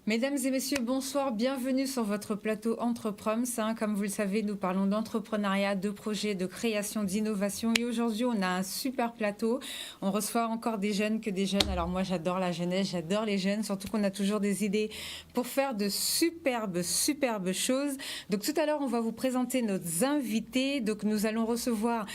Mesdames et messieurs, bonsoir, bienvenue sur votre plateau Entreproms. Comme vous le savez, nous parlons d'entrepreneuriat, de projets, de création, d'innovation. Et aujourd'hui, on a un super plateau. On reçoit encore des jeunes que des jeunes. Alors moi, j'adore la jeunesse, j'adore les jeunes, surtout qu'on a toujours des idées pour faire de superbes choses. Donc tout à l'heure, on va vous présenter nos invités. Donc nous allons recevoir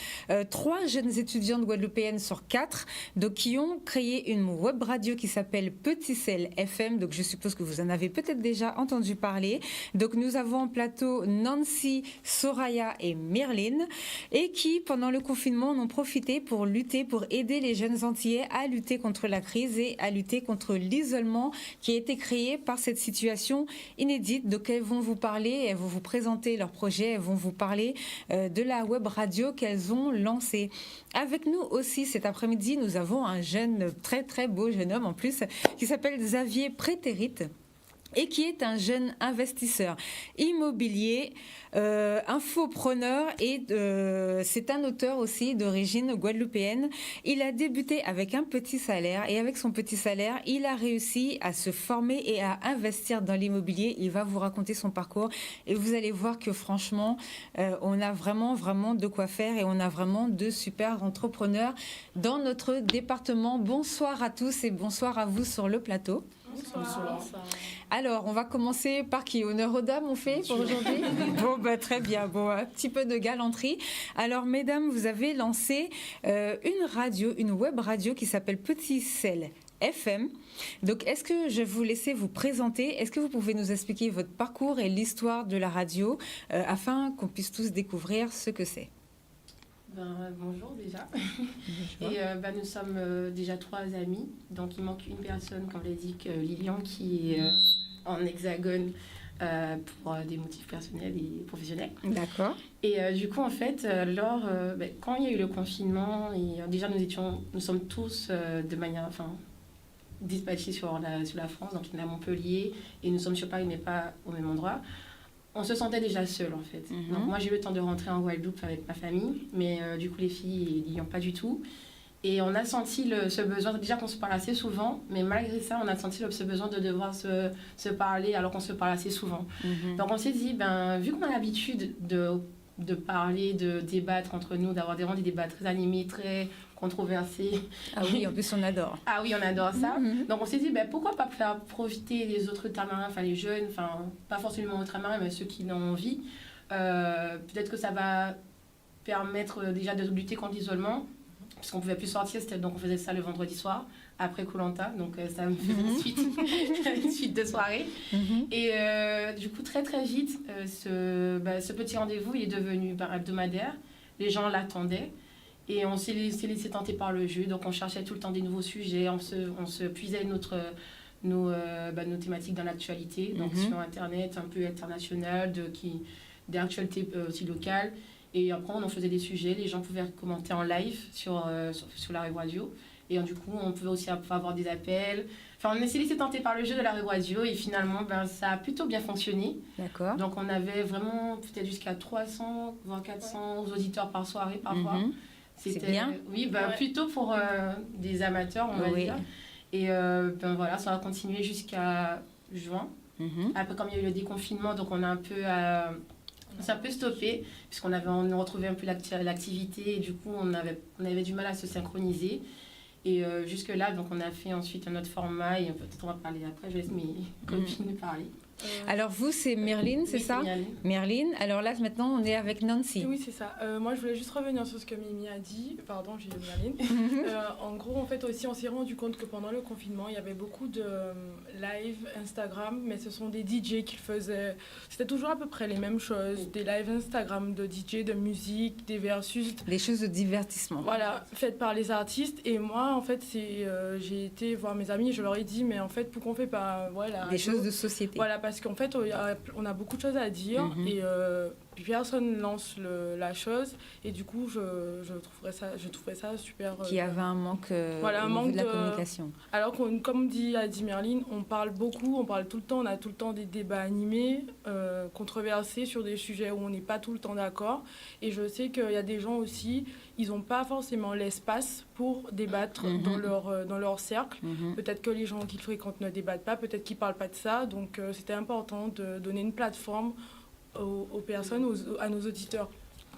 3 jeunes étudiantes guadeloupéennes sur 4 donc, qui ont créé une web radio qui s'appelle Petit Sel FM. Donc je suppose que vous en avez peut-être déjà entendu parler. Donc nous avons en plateau Nancy, Soraya et Myrline et qui, pendant le confinement, en ont profité pour aider les jeunes Antillais à lutter contre la crise et à lutter contre l'isolement qui a été créé par cette situation inédite. Donc elles vont vous parler, elles vont vous présenter leur projet, elles vont vous parler de la web radio qu'elles ont lancée. Avec nous aussi cet après-midi, nous avons un jeune, très beau jeune homme en plus, qui s'appelle Xavier Prétérit et qui est un jeune investisseur immobilier, infopreneur et c'est un auteur aussi d'origine guadeloupéenne. Il a débuté avec un petit salaire et avec son petit salaire, il a réussi à se former et à investir dans l'immobilier. Il va vous raconter son parcours et vous allez voir que franchement, on a vraiment de quoi faire et on a vraiment de super entrepreneurs dans notre département. Bonsoir à tous et bonsoir à vous sur le plateau. Bonsoir. Alors, on va commencer par qui? Honneur aux dames, on fait pour aujourd'hui? Très bien. Bon, un petit peu de galanterie. Alors, mesdames, vous avez lancé une web radio qui s'appelle Petit Sel FM. Donc, est-ce que je vais vous laisser vous présenter? Est-ce que vous pouvez nous expliquer votre parcours et l'histoire de la radio afin qu'on puisse tous découvrir ce que c'est? Bonjour déjà. Et nous sommes déjà 3 amis. Donc il manque une personne, comme l'a dit, Lilian, qui est en hexagone pour des motifs personnels et professionnels. D'accord. Et du coup, en fait, quand il y a eu le confinement, et, déjà nous sommes tous de manière dispatchés sur la France, donc il y en a à Montpellier, et nous sommes sur Paris, mais pas au même endroit. On se sentait déjà seul en fait. Donc moi j'ai eu le temps de rentrer en Guadeloupe avec ma famille, mais du coup les filles n'y ont pas du tout. Et on a senti ce besoin, déjà qu'on se parle assez souvent, mais malgré ça on a senti ce besoin de devoir se parler alors qu'on se parle assez souvent. Donc on s'est dit, vu qu'on a l'habitude de parler, de débattre entre nous, d'avoir vraiment des débats très animés, très controversés. Ah oui, en plus on adore. Ah oui, on adore ça. Donc on s'est dit, pourquoi pas faire profiter les autres ultramarins, les jeunes, pas forcément ultramarins, mais ceux qui en ont envie. Peut-être que ça va permettre déjà de lutter contre l'isolement, parce qu'on ne pouvait plus sortir, donc on faisait ça le vendredi soir, après Koh Lanta, donc ça me faisait une suite de soirée. Et du coup, très vite, ce petit rendez-vous il est devenu hebdomadaire, les gens l'attendaient. Et on s'est laissé tenter par le jeu, donc on cherchait tout le temps des nouveaux sujets, on se puisait nos thématiques dans l'actualité, donc sur Internet, un peu international, des actualités aussi locales. Et après, on en faisait des sujets, les gens pouvaient commenter en live sur la web radio. Et du coup, on pouvait aussi avoir des appels. On s'est laissé tenter par le jeu de la web radio et finalement, ça a plutôt bien fonctionné. D'accord. Donc, on avait vraiment peut-être jusqu'à 300, voire 400 auditeurs par soirée, parfois. C'est bien. Oui, plutôt pour des amateurs, on va dire. Et ça a continué jusqu'à juin. Après, comme il y a eu le déconfinement, donc on s'est un peu stoppé, puisqu'on a retrouvé un peu l'activité et du coup, on avait du mal à se synchroniser. Et jusque-là, donc on a fait ensuite un autre format et peut-être on va parler après, je laisse mes copines parler. Alors vous, c'est Myrline, c'est ça? Myrline. Alors là, maintenant, on est avec Nancy. Oui, c'est ça. Moi, je voulais juste revenir sur ce que Mimi a dit. Pardon, j'ai dit Myrline. En gros, en fait, aussi, on s'est rendu compte que pendant le confinement, il y avait beaucoup de live Instagram, mais ce sont des DJ qui le faisaient. C'était toujours à peu près les mêmes choses. Des lives Instagram de DJ, de musique, des versus. Des choses de divertissement. Voilà, faites par les artistes. Et moi, en fait, j'ai été voir mes amis et je leur ai dit, mais en fait, pourquoi on fait pas... Des choses de société. Voilà, parce qu'en fait, on a beaucoup de choses à dire plus personne lance la chose. Et du coup, je trouverais ça super. Qu'il y avait un manque, voilà, au niveau de la communication. Alors, comme a dit Merline, on parle beaucoup, on parle tout le temps, on a tout le temps des débats animés, controversés sur des sujets où on n'est pas tout le temps d'accord. Et je sais qu'il y a des gens aussi, ils n'ont pas forcément l'espace pour débattre dans leur cercle. Peut-être que les gens qu'ils fréquentent ne débattent pas, peut-être qu'ils ne parlent pas de ça. Donc, c'était important de donner une plateforme aux personnes, à nos auditeurs,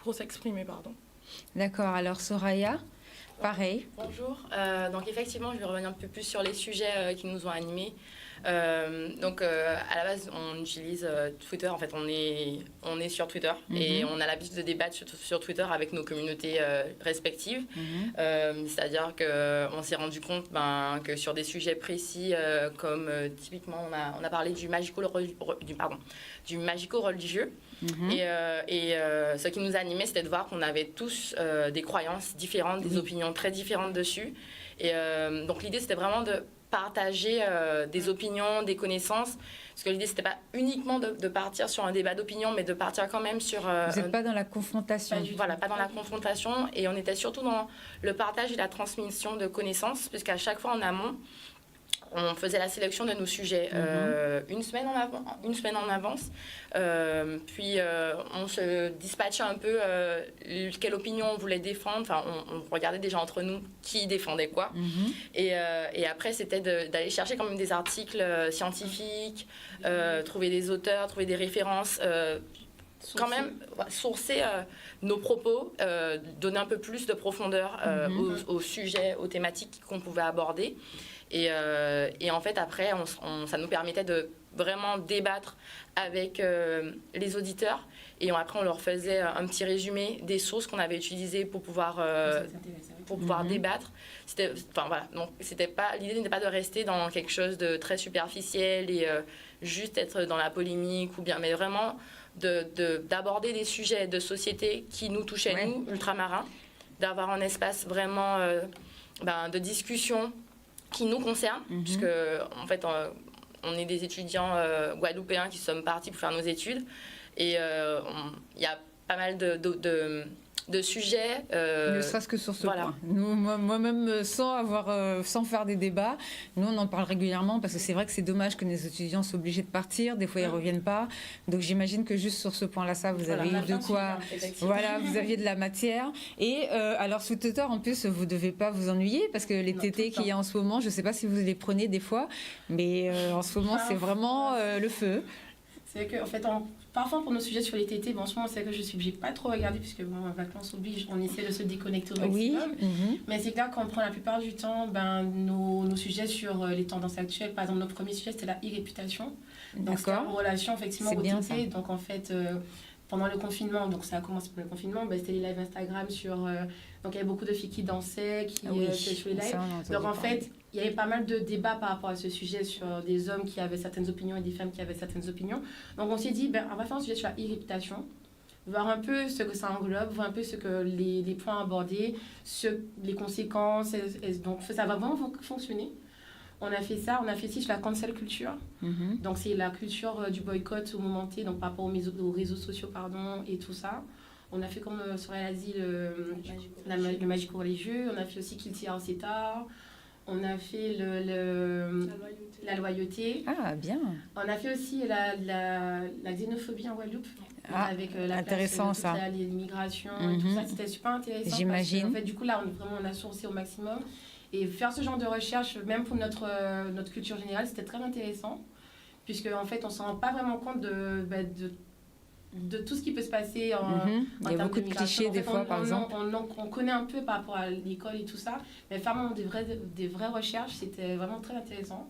pour s'exprimer, pardon. D'accord. Alors, Soraya, pareil. Bonjour. Donc, effectivement, je vais revenir un peu plus sur les sujets qui nous ont animés. Donc, à la base, on utilise Twitter. En fait, on est sur Twitter et on a l'habitude de débattre sur Twitter avec nos communautés respectives. C'est-à-dire qu'on s'est rendu compte que sur des sujets précis, comme typiquement, on a parlé du magico-religieux. Et ce qui nous animait, c'était de voir qu'on avait tous des croyances différentes, des opinions très différentes dessus. Et donc, l'idée, c'était vraiment de partager des opinions, des connaissances. Parce que l'idée, c'était pas uniquement de partir sur un débat d'opinion, mais de partir quand même sur... Vous n'êtes pas dans la confrontation. Pas dans la confrontation. Et on était surtout dans le partage et la transmission de connaissances, puisqu'à chaque fois en amont, on faisait la sélection de nos sujets une semaine en avance. Puis on se dispatchait un peu quelle opinion on voulait défendre. Enfin, on regardait déjà entre nous qui défendait quoi. Et après, c'était d'aller chercher quand même des articles scientifiques, trouver des auteurs, trouver des références. Quand même sourcer nos propos, donner un peu plus de profondeur aux sujets, aux thématiques qu'on pouvait aborder. Et en fait, après, ça nous permettait de vraiment débattre avec les auditeurs. Et après, on leur faisait un petit résumé des sources qu'on avait utilisées pour pouvoir débattre. Donc, l'idée n'était pas de rester dans quelque chose de très superficiel et juste être dans la polémique, mais vraiment d'aborder des sujets de société qui nous touchaient, nous, ultramarins, d'avoir un espace vraiment de discussion qui nous concerne, puisque en fait on est des étudiants guadeloupéens qui sommes partis pour faire nos études et il y a pas mal de sujets. Ne serait-ce que sur ce point. Moi-même, sans faire des débats, nous on en parle régulièrement parce que c'est vrai que c'est dommage que nos étudiants soient obligés de partir. Des fois, ils ne reviennent pas. Donc j'imagine que juste sur ce point-là, vous avez eu de quoi. Voilà, vous aviez de la matière. Et alors sous Twitter, en plus, vous ne devez pas vous ennuyer parce que les TT qu'il y a en ce moment, je ne sais pas si vous les prenez des fois, mais en ce moment, c'est vraiment le feu. C'est que, en fait, parfois pour nos sujets sur les TT, en ce moment, c'est que je suis obligée de pas trop regarder, puisque en vacances oblige, on essaie de se déconnecter au maximum. Mais c'est clair qu'on prend la plupart du temps nos sujets sur les tendances actuelles. Par exemple, notre premier sujet, c'était la e-réputation. Donc, c'était en relation, effectivement, au TT. Donc, en fait, pendant le confinement, donc ça a commencé pendant le confinement, c'était les lives Instagram sur... donc, il y avait beaucoup de filles qui dansaient, qui étaient sur les lives. Donc, en fait, il y avait pas mal de débats par rapport à ce sujet sur des hommes qui avaient certaines opinions et des femmes qui avaient certaines opinions. Donc, on s'est dit, on va faire un sujet sur la e-réputation, voir un peu ce que ça englobe, voir un peu ce que les points abordés, les conséquences. Donc, ça va vraiment fonctionner. On a fait ça, on a fait aussi sur la cancel culture. Donc, c'est la culture du boycott au moment T, donc par rapport aux réseaux sociaux, et tout ça. On a fait comme sur l'Asie, le magico-religieux. On a fait aussi Kilti Arseta. On a fait la loyauté. Ah, bien. On a fait aussi la xénophobie en Guadeloupe. Avec la intéressant, place, l'immigration et tout ça. C'était super intéressant. J'imagine. En fait, du coup, là, on a sourcé au maximum. Et faire ce genre de recherche, même pour notre culture générale, c'était très intéressant. Puisque, en fait, on ne se rend pas vraiment compte de tout ce qui peut se passer en Il y a beaucoup de clichés des fois, par exemple. On connaît un peu par rapport à l'école et tout ça, mais faire vraiment des vraies recherches, c'était vraiment très intéressant.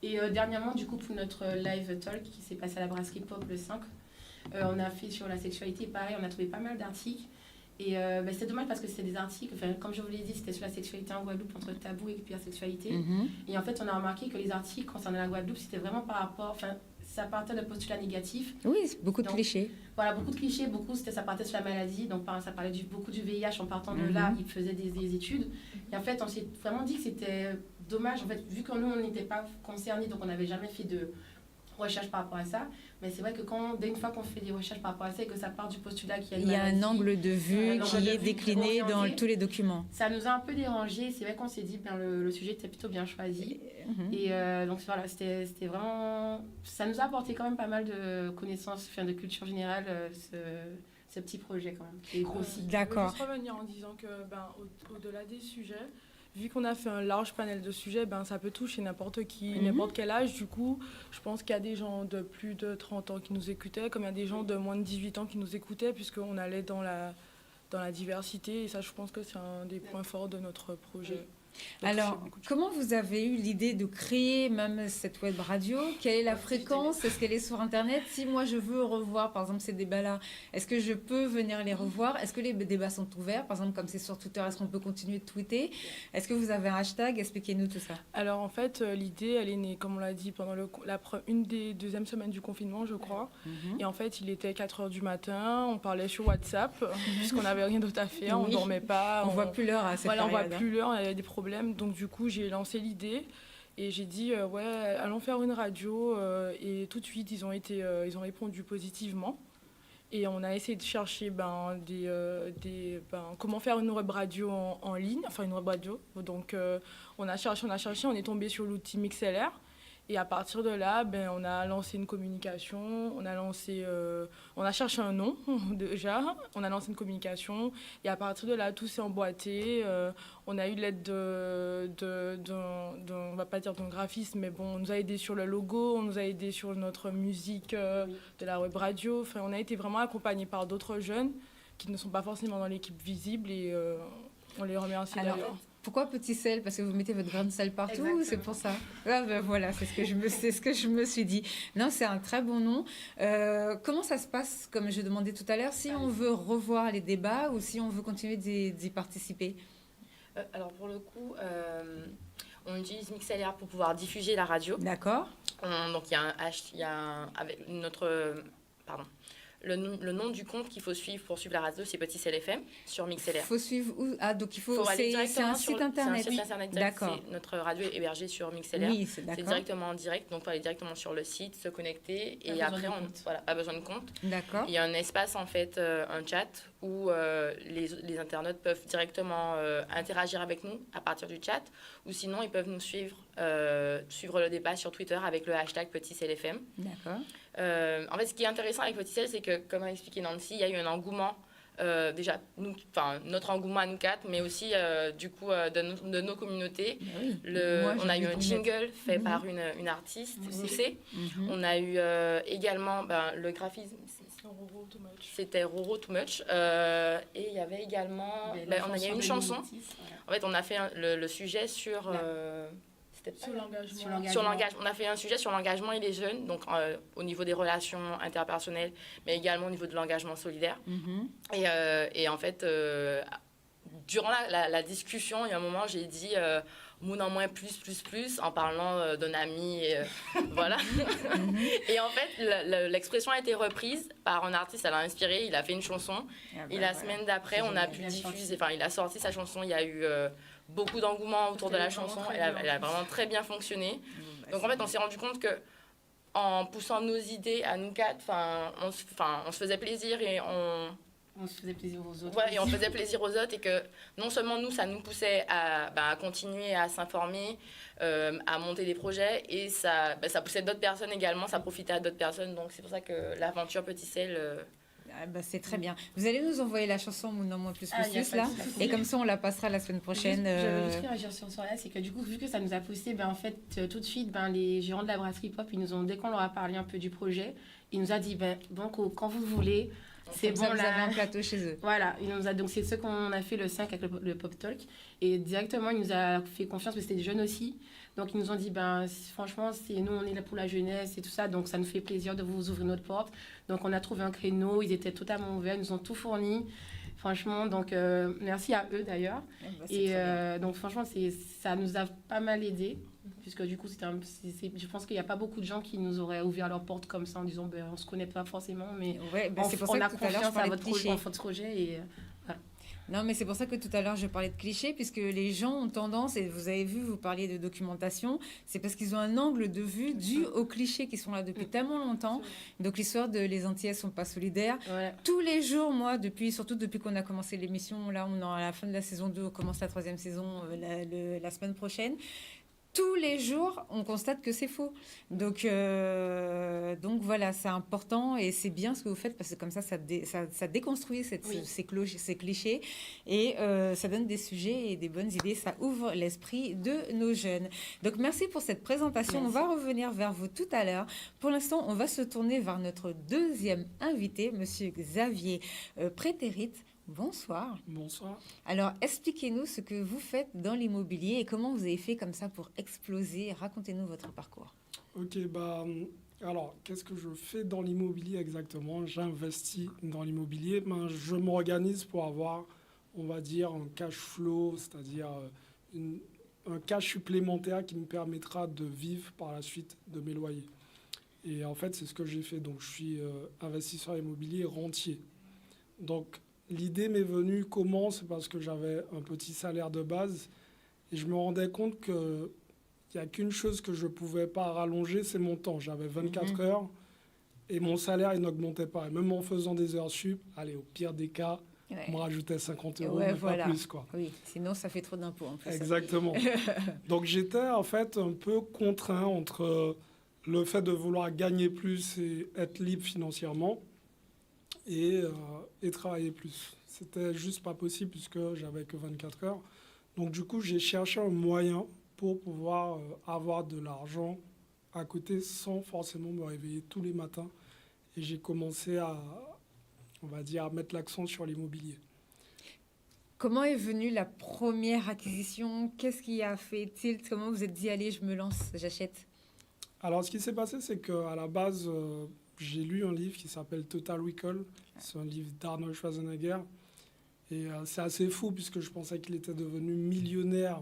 Et dernièrement, du coup, pour notre live talk qui s'est passé à la Brasserie Pop le 5, on a fait sur la sexualité, pareil, on a trouvé pas mal d'articles. Et c'est dommage parce que c'est des articles, comme je vous l'ai dit, c'était sur la sexualité en Guadeloupe, entre tabou et hypersexualité. Et en fait, on a remarqué que les articles concernant la Guadeloupe, c'était vraiment par rapport... ça partait de postulats négatifs. Oui, beaucoup de clichés. Voilà, beaucoup de clichés, ça partait sur la maladie, donc ça parlait beaucoup du VIH. En partant de là, ils faisaient des études. Et en fait, on s'est vraiment dit que c'était dommage, en fait, vu que nous, on n'était pas concernés, donc on n'avait jamais fait de recherche par rapport à ça. Mais c'est vrai que dès une fois qu'on fait des recherches par rapport à ça et que ça part du postulat qu'il y a Il y a un angle de vue qui est décliné dans tous les documents. Ça nous a un peu dérangé. C'est vrai qu'on s'est dit, le sujet était plutôt bien choisi. Et donc voilà, c'était vraiment... Ça nous a apporté quand même pas mal de connaissances, de culture générale, ce petit projet quand même, qui est grossi. D'accord. Je veux juste revenir en disant que au-delà des sujets, vu qu'on a fait un large panel de sujets, ça peut toucher n'importe qui, n'importe quel âge. Du coup, je pense qu'il y a des gens de plus de 30 ans qui nous écoutaient, comme il y a des gens de moins de 18 ans qui nous écoutaient, puisqu'on allait dans la diversité. Et ça, je pense que c'est un des points forts de notre projet. Donc, alors, comment vous avez eu l'idée de créer même cette web radio? Quelle est la fréquence? Est-ce qu'elle est sur Internet? Si moi je veux revoir, par exemple, ces débats-là, est-ce que je peux venir les revoir? Est-ce que les débats sont ouverts? Par exemple, comme c'est sur Twitter, est-ce qu'on peut continuer de tweeter? Est-ce que vous avez un hashtag? Expliquez-nous tout ça. Alors, en fait, l'idée, elle est née, comme on l'a dit, pendant une des deuxièmes semaines du confinement, je crois. Et en fait, il était 4h du matin, on parlait sur WhatsApp, puisqu'on n'avait rien d'autre à faire, on ne dormait pas. On ne voit plus l'heure à cette période. On ne voit plus l'heure, il y avait des problèmes. Donc du coup, j'ai lancé l'idée et j'ai dit allons faire une radio et tout de suite ils ont répondu positivement et on a essayé de chercher comment faire une web radio en ligne, enfin une web radio. Donc on a cherché, on est tombé sur l'outil MixLR. Et à partir de là, on a lancé une communication, on a cherché un nom déjà, on a lancé une communication et à partir de là, tout s'est emboîté. On a eu l'aide on va pas dire d'un graphiste, mais bon, on nous a aidé sur le logo, on nous a aidé sur notre musique de la web radio. Enfin, on a été vraiment accompagnés par d'autres jeunes qui ne sont pas forcément dans l'équipe visible et on les remercie d'ailleurs. Pourquoi Petit Sel? Parce que vous mettez votre grain de sel partout. Exactement. C'est pour ça. Voilà, c'est ce que je me suis dit. Non, c'est un très bon nom. Comment ça se passe, comme je demandais tout à l'heure, si on veut revoir les débats ou si on veut continuer d'y participer? Alors pour le coup, on utilise MixLR pour pouvoir diffuser la radio. D'accord. Donc avec notre le nom du compte qu'il faut suivre pour suivre la radio, c'est Petit Sel FM sur MixLR. Il faut suivre où? Ah, donc il faut aller directement c'est un site internet. C'est un site internet. D'accord. Notre radio est hébergée sur MixLR. Oui, c'est directement en direct, donc il faut aller directement sur le site, se connecter et après pas besoin de compte. D'accord. Il y a un espace en fait, un chat où les internautes peuvent directement interagir avec nous à partir du chat, ou sinon ils peuvent nous suivre le débat sur Twitter avec le hashtag Petit Sel FM. D'accord. En fait, ce qui est intéressant avec Petit Sel, c'est que, comme a expliqué Nancy, il y a eu un engouement, déjà, notre engouement à nous quatre, mais aussi, de nos communautés. Oui. On a eu un jingle fait par une artiste, Moussé. On a eu également le graphisme. C'était Roro Too Much. Et il y y a une chanson. En fait, on a fait le sujet sur... Sur l'engagement. On a fait un sujet sur l'engagement et les jeunes, donc au niveau des relations interpersonnelles, mais également au niveau de l'engagement solidaire. Et en fait, durant la discussion, il y a un moment, j'ai dit Moon en moins plus, en parlant d'un ami. Voilà. Et en fait, l'expression a été reprise par un artiste, elle a inspiré, il a fait une chanson. Et la semaine d'après, on a pu diffuser, il a sorti sa chanson, il y a eu... beaucoup d'engouement autour de la chanson, elle a vraiment très bien fonctionné. Donc en fait, on s'est rendu compte que en poussant nos idées à nous quatre, on se faisait plaisir et on se faisait plaisir aux autres. Ouais, et on faisait plaisir aux autres et que non seulement nous, ça nous poussait à continuer à s'informer, à monter des projets et ça poussait d'autres personnes également, ça profitait à d'autres personnes. Donc c'est pour ça que l'aventure Petit Sel... c'est très bien. Vous allez nous envoyer la chanson Moon en moins plus là, et comme ça on la passera la semaine prochaine. J'avais juste réagir sur ça, c'est que du coup vu que ça nous a poussé, en fait tout de suite les gérants de la brasserie Pop, ils nous ont, dès qu'on leur a parlé un peu du projet, ils nous a dit donc quand vous voulez, c'est bon, là vous avez un plateau chez eux. Voilà, donc c'est ce qu'on a fait le 5 avec le Pop Talk et directement il nous a fait confiance parce que c'était des jeunes aussi. Donc, ils nous ont dit, franchement, nous, on est là pour la jeunesse et tout ça, donc ça nous fait plaisir de vous ouvrir notre porte. Donc, on a trouvé un créneau, ils étaient totalement ouverts, ils nous ont tout fourni. Franchement, donc, merci à eux d'ailleurs. Donc, franchement, ça nous a pas mal aidés, puisque du coup, je pense qu'il n'y a pas beaucoup de gens qui nous auraient ouvert leur porte comme ça en disant, on ne se connaît pas forcément, mais c'est pour ça on a que confiance à votre projet et voilà. Non, mais c'est pour ça que tout à l'heure, je parlais de clichés, puisque les gens ont tendance, et vous avez vu, vous parliez de documentation, c'est parce qu'ils ont un angle de vue dû aux clichés qui sont là depuis tellement longtemps. Donc, l'histoire de les Antillais sont pas solidaires. Ouais. Tous les jours, moi, surtout depuis qu'on a commencé l'émission, là, on est à la fin de la saison 2, on commence la 3e saison la semaine prochaine. Tous les jours, on constate que c'est faux. Donc voilà, c'est important et c'est bien ce que vous faites parce que comme ça déconstruit ces clichés et ça donne des sujets et des bonnes idées. Ça ouvre l'esprit de nos jeunes. Donc merci pour cette présentation. Merci. On va revenir vers vous tout à l'heure. Pour l'instant, on va se tourner vers notre deuxième invité, Monsieur Xavier Prétérit. Bonsoir. Bonsoir. Alors, expliquez-nous ce que vous faites dans l'immobilier et comment vous avez fait comme ça pour exploser. Racontez-nous votre parcours. Ok, alors, qu'est-ce que je fais dans l'immobilier exactement? J'investis dans l'immobilier. Je m'organise pour avoir, on va dire, un cash flow, c'est-à-dire un cash supplémentaire qui me permettra de vivre par la suite de mes loyers. Et en fait, c'est ce que j'ai fait. Donc, je suis investisseur immobilier rentier. Donc, l'idée m'est venue comment? C'est parce que j'avais un petit salaire de base et je me rendais compte qu'il n'y a qu'une chose que je ne pouvais pas rallonger, c'est mon temps. J'avais 24 heures et mon salaire, il n'augmentait pas. Et même en faisant des heures sup, allez, au pire des cas, on me rajoutait 50 euros, mais pas plus, quoi. Oui, sinon ça fait trop d'impôts en plus. Exactement. Donc j'étais en fait un peu contraint entre le fait de vouloir gagner plus et être libre financièrement et travailler plus. C'était juste pas possible puisque j'avais que 24 heures. Donc du coup, j'ai cherché un moyen pour pouvoir avoir de l'argent à côté sans forcément me réveiller tous les matins. Et j'ai commencé à mettre l'accent sur l'immobilier. Comment est venue la première acquisition? Qu'est-ce qui a fait tilt? Comment vous êtes dit, allez, je me lance, j'achète? Alors, ce qui s'est passé, c'est qu'à la base, j'ai lu un livre qui s'appelle Total Recall. C'est un livre d'Arnold Schwarzenegger. Et c'est assez fou puisque je pensais qu'il était devenu millionnaire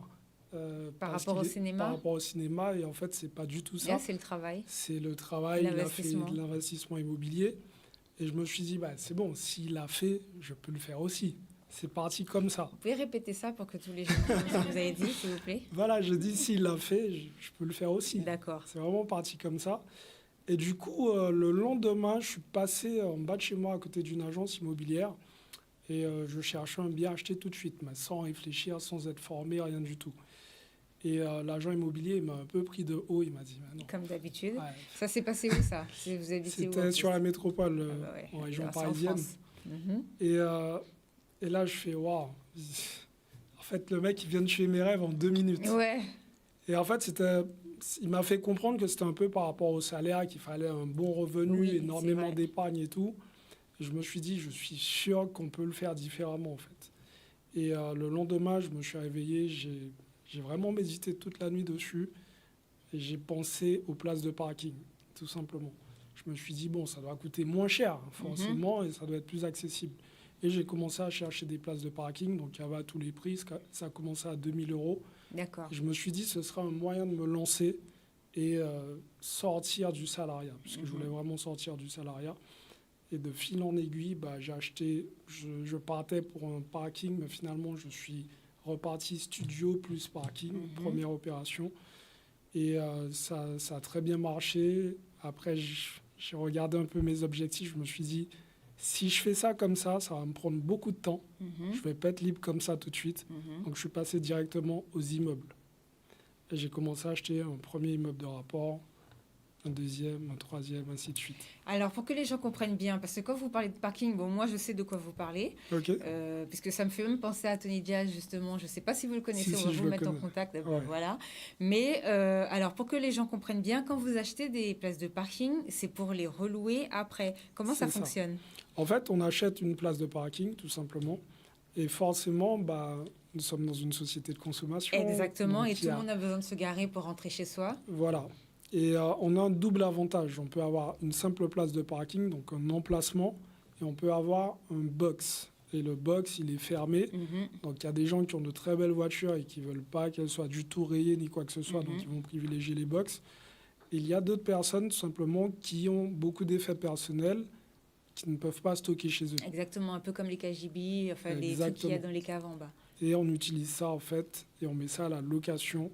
par rapport au cinéma. Par rapport au cinéma. Et en fait, c'est pas du tout ça. Là, c'est le travail. C'est le travail. Il a fait de l'investissement immobilier. Et je me suis dit, c'est bon, s'il l'a fait, je peux le faire aussi. C'est parti comme ça. Vous pouvez répéter ça pour que tous les gens comprennent ce que vous avez dit, s'il vous plaît? Voilà, je dis, s'il l'a fait, je peux le faire aussi. D'accord. C'est vraiment parti comme ça. Et du coup, le lendemain, je suis passé en bas de chez moi, à côté d'une agence immobilière. Et je cherchais un bien acheté tout de suite, mais sans réfléchir, sans être formé, rien du tout. Et l'agent immobilier m'a un peu pris de haut. Il m'a dit, non. Comme d'habitude. Ouais. Ça s'est passé où, ça? Vous habitez où? C'était sur la métropole, en région parisienne. Et là, je fais, waouh. En fait, le mec, il vient de tuer mes rêves en 2 minutes. Ouais. Et en fait, il m'a fait comprendre que c'était un peu par rapport au salaire, qu'il fallait un bon revenu, énormément d'épargne et tout. Et je me suis dit, je suis sûr qu'on peut le faire différemment, en fait. Et le lendemain, je me suis réveillé, j'ai vraiment médité toute la nuit dessus. Et j'ai pensé aux places de parking, tout simplement. Je me suis dit, bon, ça doit coûter moins cher, forcément, et ça doit être plus accessible. Et j'ai commencé à chercher des places de parking, donc il y avait à tous les prix, ça a commencé à 2 000 euros. D'accord. Je me suis dit, ce sera un moyen de me lancer et sortir du salariat, puisque je voulais vraiment sortir du salariat. Et de fil en aiguille, j'ai acheté, je partais pour un parking, mais finalement, je suis reparti studio plus parking, première opération. Et ça a très bien marché. Après, j'ai regardé un peu mes objectifs, je me suis dit, si je fais ça comme ça, ça va me prendre beaucoup de temps. Je ne vais pas être libre comme ça tout de suite. Donc, je suis passé directement aux immeubles. Et j'ai commencé à acheter un premier immeuble de rapport, un deuxième, un troisième, ainsi de suite. Alors, pour que les gens comprennent bien, parce que quand vous parlez de parking, bon, moi, je sais de quoi vous parlez, puisque ça me fait même penser à Tony Diaz, justement. Je ne sais pas si vous le connaissez, on va vous mettre en contact. Voilà. Mais, alors, pour que les gens comprennent bien, quand vous achetez des places de parking, c'est pour les relouer après. Comment ça fonctionne? En fait, on achète une place de parking, tout simplement. Et forcément, nous sommes dans une société de consommation. Exactement, et tout le monde a besoin de se garer pour rentrer chez soi. Voilà. Et on a un double avantage. On peut avoir une simple place de parking, donc un emplacement, et on peut avoir un box. Et le box, il est fermé. Donc, il y a des gens qui ont de très belles voitures et qui ne veulent pas qu'elles soient du tout rayées ni quoi que ce soit, donc ils vont privilégier les box. Et il y a d'autres personnes, tout simplement, qui ont beaucoup d'effets personnels qui ne peuvent pas stocker chez eux. Exactement, un peu comme les KGB, enfin les trucs qu'il y a dans les caves en bas. Et on utilise ça en fait, et on met ça à la location,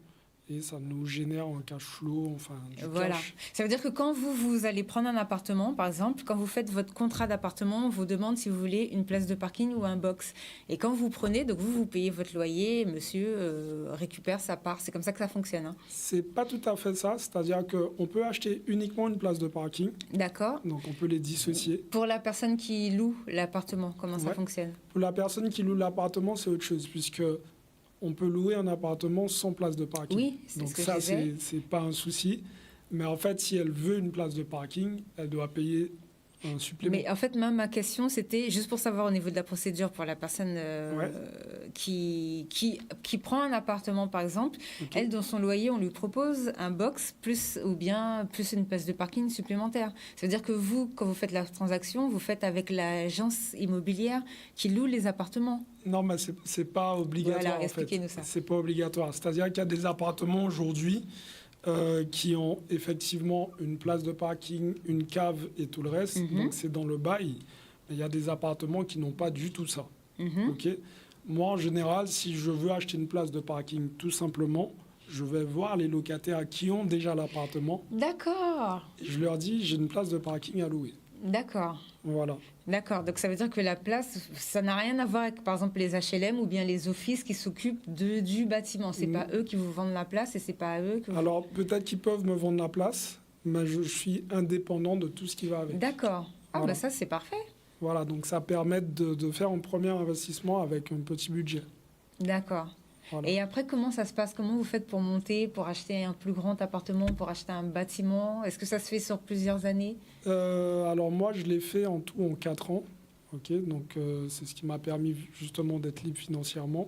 et ça nous génère un cash flow, enfin du Voilà. cash. Ça veut dire que quand vous allez prendre un appartement, par exemple, quand vous faites votre contrat d'appartement, on vous demande si vous voulez une place de parking ou un box. Et quand vous prenez, donc vous payez votre loyer, monsieur récupère sa part. C'est comme ça que ça fonctionne. Hein. C'est pas tout à fait ça, c'est-à-dire qu'on peut acheter uniquement une place de parking, D'accord. donc on peut les dissocier. Pour la personne qui loue l'appartement, comment ça Ouais. fonctionne? Pour la personne qui loue l'appartement, c'est autre chose, puisque on peut louer un appartement sans place de parking. Oui, c'est Donc ce que ça, je disais. c'est pas un souci. Mais en fait, si elle veut une place de parking, elle doit payer un supplément. Mais en fait, ma question, c'était juste pour savoir au niveau de la procédure pour la personne qui prend un appartement, par exemple. Ok. Elle, dans son loyer, on lui propose un box plus une place de parking supplémentaire. Ça veut dire que vous, quand vous faites la transaction, vous faites avec l'agence immobilière qui loue les appartements. Non, mais c'est pas obligatoire, Voilà, en fait. expliquez-nous ça. C'est pas obligatoire. C'est-à-dire qu'il y a des appartements aujourd'hui qui ont effectivement une place de parking, une cave et tout le reste. Mhm. Donc, c'est dans le bail. Mais il y a des appartements qui n'ont pas du tout ça. Mhm. Ok. Moi, en général, si je veux acheter une place de parking, tout simplement, je vais voir les locataires qui ont déjà l'appartement. D'accord, Et je leur dis, j'ai une place de parking à louer. d'accord. Voilà. D'accord, donc ça veut dire que la place, ça n'a rien à voir avec, par exemple, les HLM ou bien les offices qui s'occupent du bâtiment. C'est pas eux qui vous vendent la place et c'est pas à eux que vous... Alors, peut-être qu'ils peuvent me vendre la place, mais je suis indépendant de tout ce qui va avec. D'accord. Ah, Voilà. bah ça, c'est parfait. Voilà, donc ça permet de faire un premier investissement avec un petit budget. D'accord. Voilà. Et après, comment ça se passe? Comment vous faites pour monter, pour acheter un plus grand appartement, pour acheter un bâtiment? Est-ce que ça se fait sur plusieurs années? Alors moi, je l'ai fait en tout en 4 ans. Ok, donc c'est ce qui m'a permis justement d'être libre financièrement.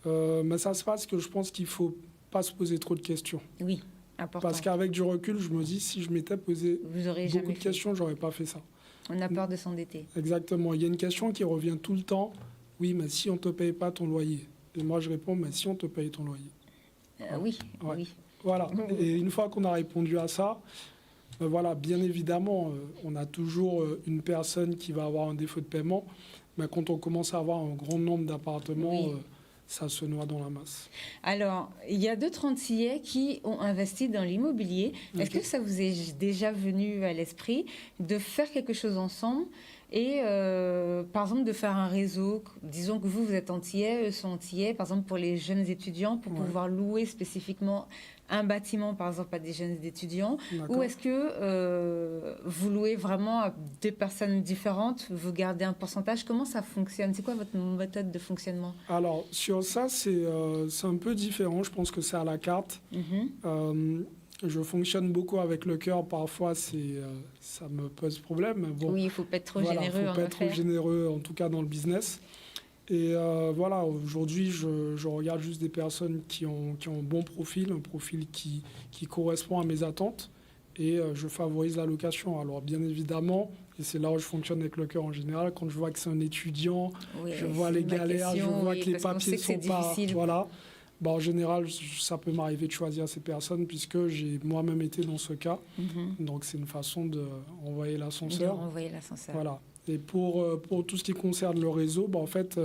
Mais ça se passe que je pense qu'il ne faut pas se poser trop de questions. Oui, important. Parce qu'avec du recul, je me dis, si je m'étais posé Vous aurez beaucoup jamais de fait. questions, j'aurais pas fait ça. On a peur de s'endetter. Exactement. Il y a une question qui revient tout le temps. Oui, mais si on ne te paye pas ton loyer. Et moi, je réponds, mais si on te paye ton loyer. Oui, Ouais. oui. Voilà. Et une fois qu'on a répondu à ça, voilà, bien évidemment, on a toujours une personne qui va avoir un défaut de paiement. Mais quand on commence à avoir un grand nombre d'appartements, Oui. ça se noie dans la masse. Alors, il y a 2 Antillais qui ont investi dans l'immobilier. Est-ce Ok. que ça vous est déjà venu à l'esprit de faire quelque chose ensemble et, par exemple, de faire un réseau? Disons que vous êtes Antillais, eux sont Antillais, par exemple, pour les jeunes étudiants, pour Ouais. pouvoir louer spécifiquement un bâtiment, par exemple, à des jeunes étudiants. D'accord. Ou est-ce que vous louez vraiment à 2 personnes différentes? Vous gardez un pourcentage? Comment ça fonctionne? C'est quoi votre méthode de fonctionnement? Alors, sur ça, c'est un peu différent. Je pense que c'est à la carte. Mhm. Je fonctionne beaucoup avec le cœur. Parfois, ça me pose problème. Mais bon, Oui, il ne faut pas être trop voilà, généreux faut en pas être trop affaires. généreux, en tout cas dans le business. Et voilà, aujourd'hui, je regarde juste des personnes qui ont un bon profil, un profil qui correspond à mes attentes. Et je favorise la location. Alors, bien évidemment, et c'est là où je fonctionne avec le cœur en général, quand je vois que c'est un étudiant, Oui, je vois c'est les ma galères, question, je vois oui, que les parce qu'on papiers sait que c'est sont pas... difficile. Voilà. Bah, en général, ça peut m'arriver de choisir ces personnes puisque j'ai moi-même été dans ce cas. Mhm. Donc, c'est une façon d'envoyer De l'ascenseur. renvoyer l'ascenseur. Voilà. Et pour tout ce qui concerne le réseau, bah, en fait,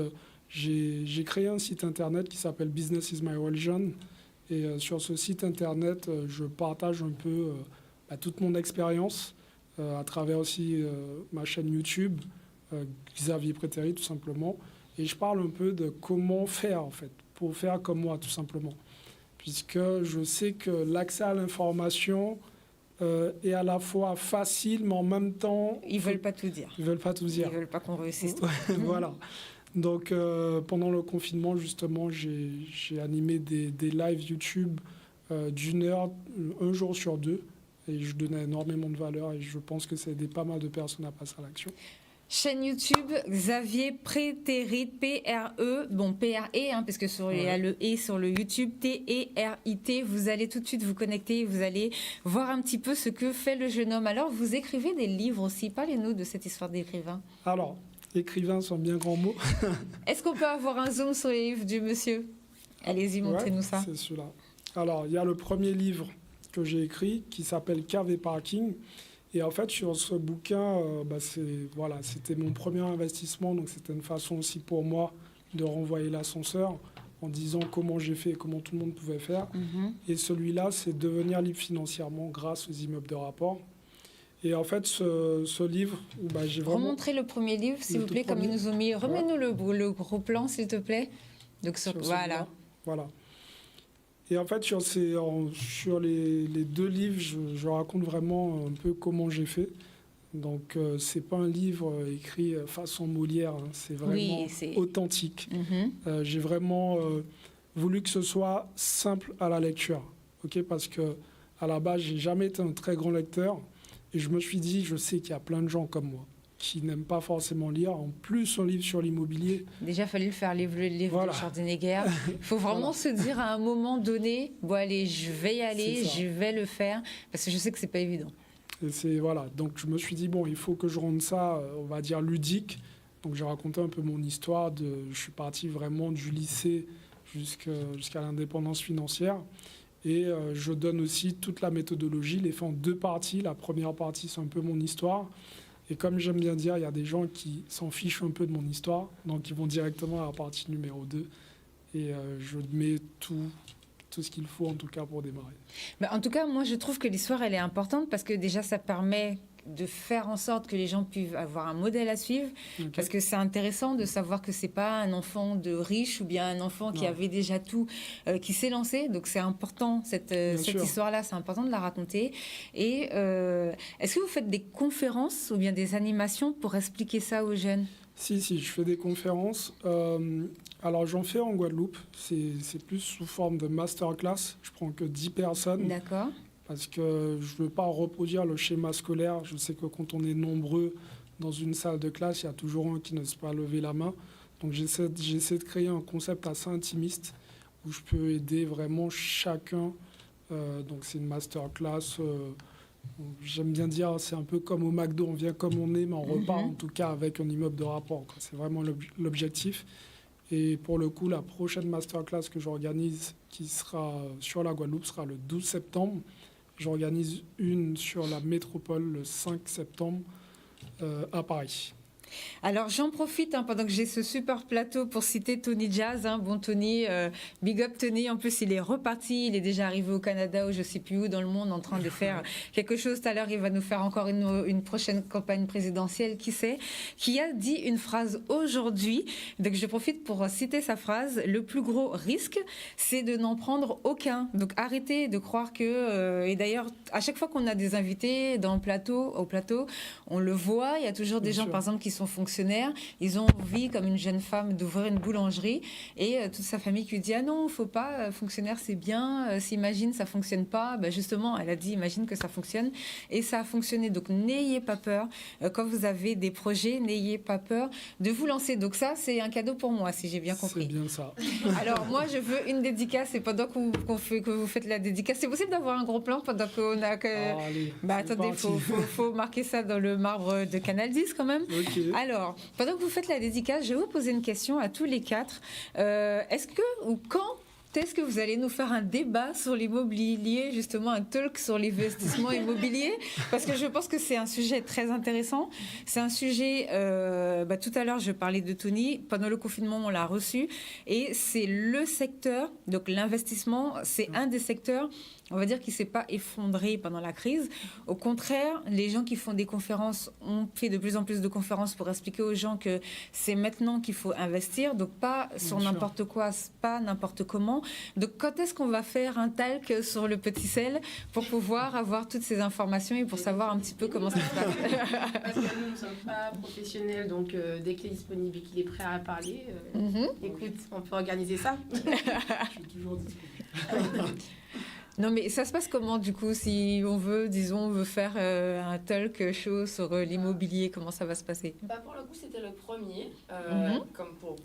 j'ai créé un site internet qui s'appelle Business is my religion. Et sur ce site internet, je partage un peu toute mon expérience à travers aussi ma chaîne YouTube, Xavier Prétéry, tout simplement. Et je parle un peu de comment faire, en fait, pour faire comme moi, tout simplement. Puisque je sais que l'accès à l'information est à la fois facile, mais en même temps... Ils ne veulent pas tout dire. Ils veulent pas tout dire. Ils ne veulent pas qu'on réussisse. Voilà. Donc, pendant le confinement, justement, j'ai animé des lives YouTube d'1 heure, un jour sur 2. Et je donnais énormément de valeur et je pense que ça a aidé pas mal de personnes à passer à l'action. Chaîne YouTube, Xavier Prétérit, P-R-E, bon P-R-E, hein, parce que il y a le E sur le YouTube, T-E-R-I-T. Vous allez tout de suite vous connecter, vous allez voir un petit peu ce que fait le jeune homme. Alors, vous écrivez des livres aussi. Parlez-nous de cette histoire d'écrivain. Alors, écrivain, c'est un bien grand mot. Est-ce qu'on peut avoir un zoom sur les livres du monsieur? Allez-y, montrez-nous Ouais, ça. c'est celui-là. Alors, il y a le premier livre que j'ai écrit qui s'appelle Cave et Parking. Et en fait, sur ce bouquin, c'était mon premier investissement, donc c'était une façon aussi pour moi de renvoyer l'ascenseur en disant comment j'ai fait et comment tout le monde pouvait faire. Et celui-là, c'est devenir libre financièrement grâce aux immeubles de rapport. Et en fait, ce livre, j'ai vraiment... Remontrez le premier livre, s'il vous plaît, comme ils nous ont mis. Remets-nous le gros plan, s'il te plaît. Donc, voilà. Et en fait, sur les deux livres, je raconte vraiment un peu comment j'ai fait. Donc, c'est pas un livre écrit façon Molière, hein, c'est vraiment authentique. J'ai vraiment voulu que ce soit simple à la lecture, parce que à la base, j'ai jamais été un très grand lecteur. Et je me suis dit, je sais qu'il y a plein de gens comme moi qui n'aiment pas forcément lire. En plus, un livre sur l'immobilier... Déjà, il fallait le faire, le livre de Schwarzenegger. Il faut vraiment se dire à un moment donné, bon allez, je vais y aller, je vais le faire, parce que je sais que c'est pas évident. Et donc je me suis dit, bon, il faut que je rende ça, on va dire, ludique. Donc j'ai raconté un peu mon histoire. Je suis parti vraiment du lycée jusqu'à l'indépendance financière. Et je donne aussi toute la méthodologie, les fais en 2 parties. La première partie, c'est un peu mon histoire. Et comme j'aime bien dire, il y a des gens qui s'en fichent un peu de mon histoire, donc ils vont directement à la partie numéro 2. Et je mets tout ce qu'il faut, en tout cas, pour démarrer. En tout cas, moi, je trouve que l'histoire, elle est importante parce que déjà, ça permet de faire en sorte que les gens puissent avoir un modèle à suivre, parce que c'est intéressant de savoir que c'est pas un enfant de riche ou bien un enfant qui avait déjà tout, qui s'est lancé. Donc c'est important, cette histoire-là, c'est important de la raconter. Et est-ce que vous faites des conférences ou bien des animations pour expliquer ça aux jeunes ? Si, je fais des conférences. Alors j'en fais en Guadeloupe, c'est plus sous forme de masterclass. Je prends que 10 personnes. D'accord. Parce que je ne veux pas reproduire le schéma scolaire. Je sais que quand on est nombreux dans une salle de classe, il y a toujours un qui n'ose pas lever la main. Donc j'essaie de créer un concept assez intimiste où je peux aider vraiment chacun. Donc c'est une masterclass. J'aime bien dire, c'est un peu comme au McDo, on vient comme on est, mais on repart en tout cas avec un immeuble de rapport. C'est vraiment l'objectif. Et pour le coup, la prochaine masterclass que j'organise, qui sera sur la Guadeloupe, sera le 12 septembre. J'organise une sur la métropole le 5 septembre à Paris. Alors j'en profite pendant que j'ai ce super plateau pour citer Tony Jazz. Bon Tony, big up Tony. En plus il est reparti, il est déjà arrivé au Canada ou je sais plus où dans le monde en train de faire quelque chose. Tout à l'heure il va nous faire encore une prochaine campagne présidentielle, qui sait, qui a dit une phrase aujourd'hui. Donc je profite pour citer sa phrase: le plus gros risque, c'est de n'en prendre aucun. Donc arrêtez de croire que et d'ailleurs à chaque fois qu'on a des invités au plateau, on le voit, il y a toujours des gens par exemple qui sont fonctionnaires, ils ont envie, comme une jeune femme, d'ouvrir une boulangerie et toute sa famille qui lui dit: ah non, faut pas, fonctionnaire c'est bien, s'imagine ça fonctionne pas. Justement, elle a dit imagine que ça fonctionne, et ça a fonctionné. Donc n'ayez pas peur, quand vous avez des projets, n'ayez pas peur de vous lancer. Donc ça, c'est un cadeau pour moi, si j'ai bien compris. C'est bien ça. Alors moi, je veux une dédicace, et pendant que vous faites la dédicace, c'est possible d'avoir un gros plan pendant qu'on a que... allez, attendez, faut marquer ça dans le marbre de Canal 10 quand même. Okay. Alors, pendant que vous faites la dédicace, je vais vous poser une question à tous les 4. Est-ce que vous allez nous faire un débat sur l'immobilier, justement un talk sur l'investissement immobilier? Parce que je pense que c'est un sujet très intéressant. C'est un sujet, tout à l'heure je parlais de Tony, pendant le confinement on l'a reçu, et c'est le secteur, donc l'investissement, c'est un des secteurs, on va dire, qui ne s'est pas effondré pendant la crise. Au contraire, les gens qui font des conférences ont fait de plus en plus de conférences pour expliquer aux gens que c'est maintenant qu'il faut investir, donc pas sur n'importe quoi, pas n'importe comment. Donc quand est-ce qu'on va faire un talk sur le petit sel pour pouvoir avoir toutes ces informations et pour savoir un petit peu comment ça se passe? Parce que nous ne sommes pas professionnels, donc dès qu'il est disponible et qu'il est prêt à parler, écoute, on peut organiser ça. Je suis toujours disponible. Non, mais ça se passe comment, du coup, si on veut faire un talk show sur l'immobilier, comment ça va se passer? Pour le coup, c'était le premier. Comme pour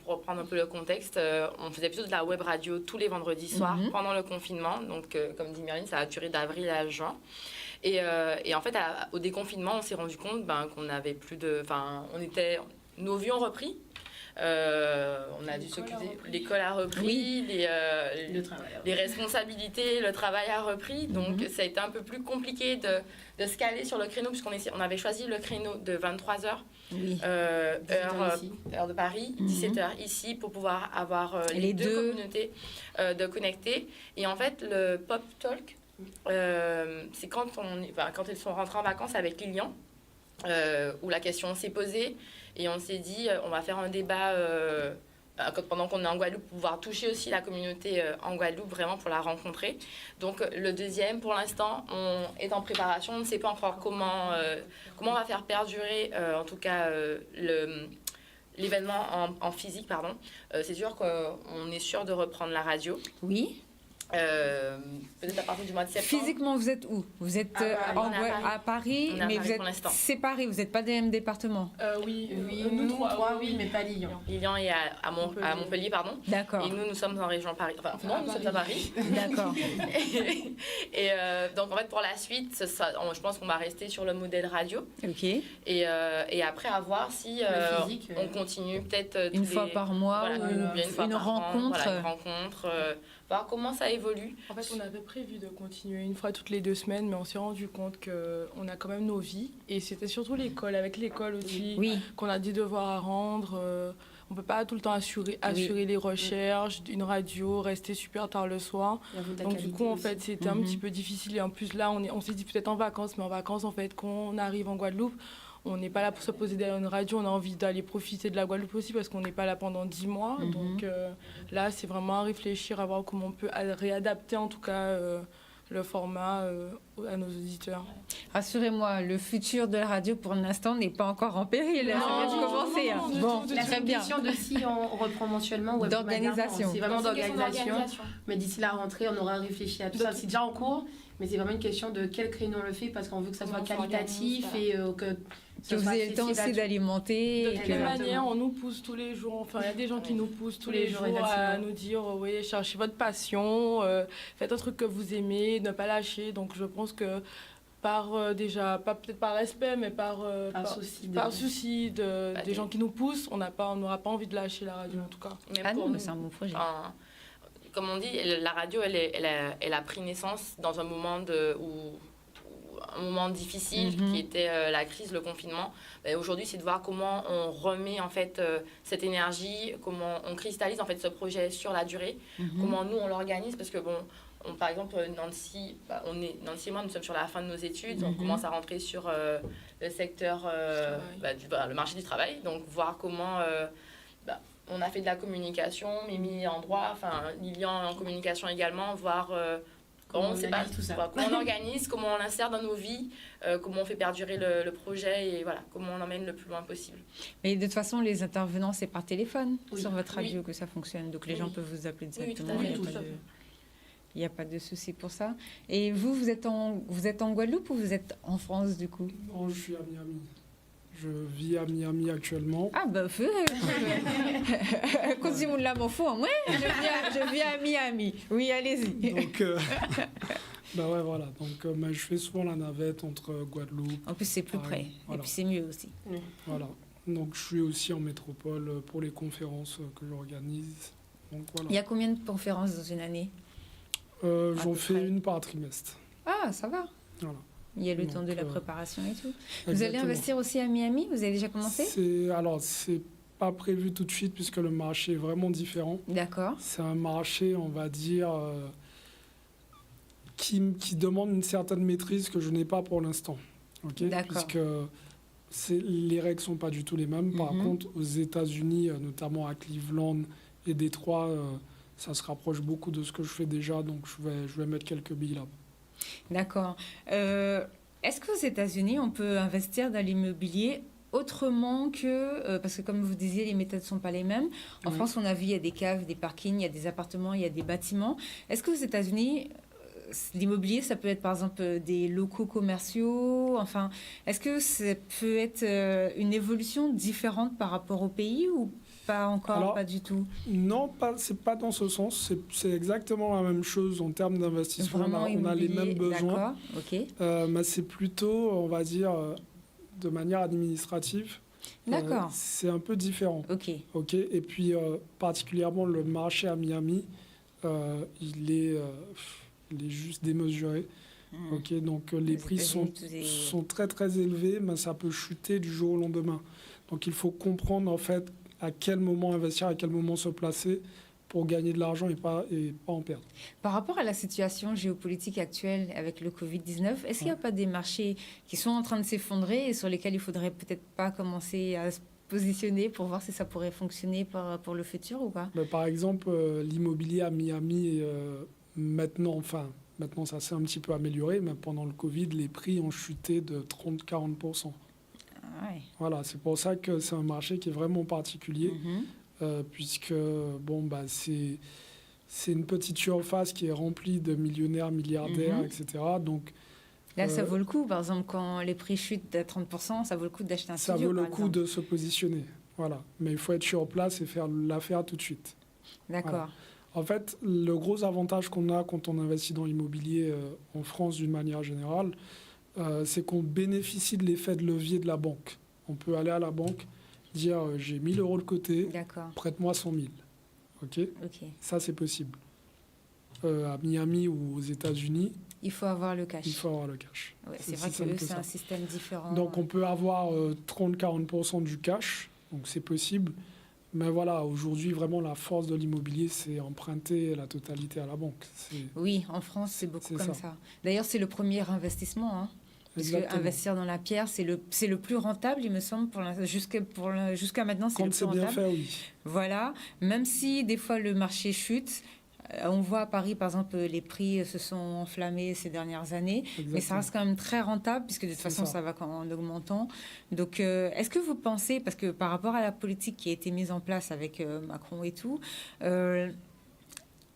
reprendre un peu le contexte, on faisait plutôt de la web radio tous les vendredis soirs pendant le confinement. Donc, comme dit Myriam, ça a duré d'avril à juin. Et en fait, au déconfinement, on s'est rendu compte qu'on n'avait plus de... nos vues ont repris. On a dû s'occuper. L'école a repris, Le travail. les responsabilités, le travail a repris. Donc, ça a été un peu plus compliqué de se caler sur le créneau, puisqu'on avait choisi le créneau de 23h, Oui. heure de Paris, 17h ici, pour pouvoir avoir les deux communautés de connecter. Et en fait, le Pop Talk, c'est quand ils sont rentrés en vacances avec Lilian, où la question s'est posée et on s'est dit on va faire un débat pendant qu'on est en Guadeloupe, pour pouvoir toucher aussi la communauté en Guadeloupe, vraiment pour la rencontrer. Donc le deuxième, pour l'instant, on est en préparation. On ne sait pas encore comment on va faire perdurer, en tout cas, l'événement en physique. C'est sûr qu'on est sûr de reprendre la radio. Oui. Peut-être à partir du mois de septembre. Physiquement, vous êtes où? Vous êtes à Paris, mais vous êtes séparés, vous n'êtes pas des mêmes départements? Oui, nous trois, oui, mais pas Lilian. Lilian est à Montpellier, pardon. D'accord. Et nous sommes en région Paris. Enfin, non, nous sommes à Paris. D'accord. Et donc, en fait, pour la suite, je pense qu'on va rester sur le modèle radio. Ok. Et après, à voir si on continue peut-être une fois par mois, une rencontre. Une rencontre. Voir comment ça évolue. En fait, on avait prévu de continuer une fois toutes les 2 semaines, mais on s'est rendu compte qu'on a quand même nos vies. Et c'était surtout l'école, avec l'école aussi, qu'on a des devoirs à rendre. On ne peut pas tout le temps assurer les recherches, une radio, rester super tard le soir. Donc du coup, en fait, c'était un petit peu difficile. Et en plus, là, on s'est dit peut-être en vacances, mais en vacances, en fait, quand on arrive en Guadeloupe, on n'est pas là pour se poser derrière une radio, on a envie d'aller profiter de la Guadeloupe aussi parce qu'on n'est pas là pendant 10 mois. Donc là, c'est vraiment à réfléchir, à voir comment on peut réadapter en tout cas le format à nos auditeurs. Rassurez-moi, le futur de la radio pour l'instant n'est pas encore en péril. Ça vient de commencer. Bon, très bien. La question de si on reprend mensuellement ou d'organisation. C'est vraiment d'organisation. Mais d'ici la rentrée, on aura réfléchi à tout ça. C'est déjà en cours, mais c'est vraiment une question de quel créneau on le fait parce qu'on veut que ça soit qualitatif et que vous ayez le temps aussi d'alimenter. De quelle manière on nous pousse tous les jours. Enfin, il y a des gens qui nous poussent tous les jours à nous dire oui, cherchez votre passion, faites un truc que vous aimez, ne pas lâcher. Donc je pense que peut-être par respect, mais par souci des gens qui nous poussent, on n'aura pas envie de lâcher la radio en tout cas. Mais c'est un bon projet. Comme on dit, la radio, elle a pris naissance dans un moment un moment difficile qui était la crise, le confinement. Aujourd'hui, c'est de voir comment on remet en fait cette énergie, comment on cristallise en fait ce projet sur la durée, comment nous on l'organise parce que par exemple Nancy et moi nous sommes sur la fin de nos études, on commence à rentrer sur le secteur le marché du travail, donc voir comment on a fait de la communication, Mimi en droit, Lilian en communication également, voir comment on organise, comment on l'insère dans nos vies, comment on fait perdurer le projet et voilà, comment on l'emmène le plus loin possible. Mais de toute façon, les intervenants, c'est par téléphone sur votre radio que ça fonctionne, donc les gens peuvent vous appeler directement. Il n'y a pas de souci pour ça. Et vous êtes en Guadeloupe ou vous êtes en France du coup? Non, je suis à Miami. Je vis à Miami actuellement. Ah bah continuez là mon fou, moi je vis à Miami. Oui, allez-y. Donc voilà. Donc je fais souvent la navette entre Guadeloupe. En plus c'est plus près et puis c'est mieux aussi. Voilà. Donc je suis aussi en métropole pour les conférences que j'organise. Donc voilà. Il y a combien de conférences dans une année? J'en fais une par trimestre. Ah, ça va. Voilà. Il y a le temps de la préparation et tout. Exactement. Vous allez investir aussi à Miami? Vous avez déjà commencé? C'est pas prévu tout de suite puisque le marché est vraiment différent. D'accord. C'est un marché, on va dire, qui demande une certaine maîtrise que je n'ai pas pour l'instant. Okay? D'accord. Puisque les règles ne sont pas du tout les mêmes. Par contre, aux États-Unis, notamment à Cleveland et Détroit, ça se rapproche beaucoup de ce que je fais déjà. Donc, je vais mettre quelques billes là-bas. D'accord. Est-ce qu'aux États-Unis, on peut investir dans l'immobilier autrement que... parce que comme vous disiez, les méthodes ne sont pas les mêmes. En France, on a vu, il y a des caves, des parkings, il y a des appartements, il y a des bâtiments. Est-ce qu'aux États-Unis, l'immobilier, ça peut être par exemple des locaux commerciaux? Enfin, est-ce que ça peut être une évolution différente par rapport au pays ou pas encore? Alors, pas du tout. Non, c'est pas dans ce sens. C'est exactement la même chose en termes d'investissement. On a les mêmes besoins. Ok. Mais c'est plutôt, on va dire, de manière administrative. D'accord. C'est un peu différent. Ok. Ok. Et puis, particulièrement, le marché à Miami, il est juste démesuré. Ok. Donc, les prix sont très, très élevés, mais ça peut chuter du jour au lendemain. Donc, il faut comprendre, en fait, à quel moment investir, à quel moment se placer pour gagner de l'argent et pas en perdre. Par rapport à la situation géopolitique actuelle avec le Covid-19, est-ce qu'il n'y a pas des marchés qui sont en train de s'effondrer et sur lesquels il faudrait peut-être pas commencer à se positionner pour voir si ça pourrait fonctionner pour le futur ou pas? Par exemple, l'immobilier à Miami, maintenant ça s'est un petit peu amélioré, mais pendant le Covid, les prix ont chuté de 30-40%. Ah ouais. Voilà, c'est pour ça que c'est un marché qui est vraiment particulier. Puisque c'est une petite surface qui est remplie de millionnaires, milliardaires, etc. Donc, là, ça vaut le coup, par exemple, quand les prix chutent à 30%, ça vaut le coup d'acheter un studio. Ça vaut le coup de se positionner. Voilà. Mais il faut être sur place et faire l'affaire tout de suite. D'accord. Voilà. En fait, le gros avantage qu'on a quand on investit dans l'immobilier en France d'une manière générale, c'est qu'on bénéficie de l'effet de levier de la banque. On peut aller à la banque, dire j'ai 1 000 € de côté, prête-moi 100 000. Ok. Ça, c'est possible. À Miami ou aux États-Unis, il faut avoir le cash. Il faut avoir le cash. Ouais, c'est vrai que c'est un système différent. Donc, on peut avoir 30-40% du cash, donc c'est possible. Mais voilà, aujourd'hui, vraiment, la force de l'immobilier, c'est emprunter la totalité à la banque. Oui, en France, c'est beaucoup comme ça. D'ailleurs, c'est le premier investissement. Hein. Parce qu'investir dans la pierre, c'est le plus rentable, il me semble, jusqu'à maintenant, c'est le plus rentable. Quand c'est bien fait, oui. Voilà, même si des fois le marché chute, on voit à Paris, par exemple, les prix se sont enflammés ces dernières années, exactement. Mais ça reste quand même très rentable, puisque de toute façon, ça va en augmentant. Donc, est-ce que vous pensez, parce que par rapport à la politique qui a été mise en place avec Macron et tout,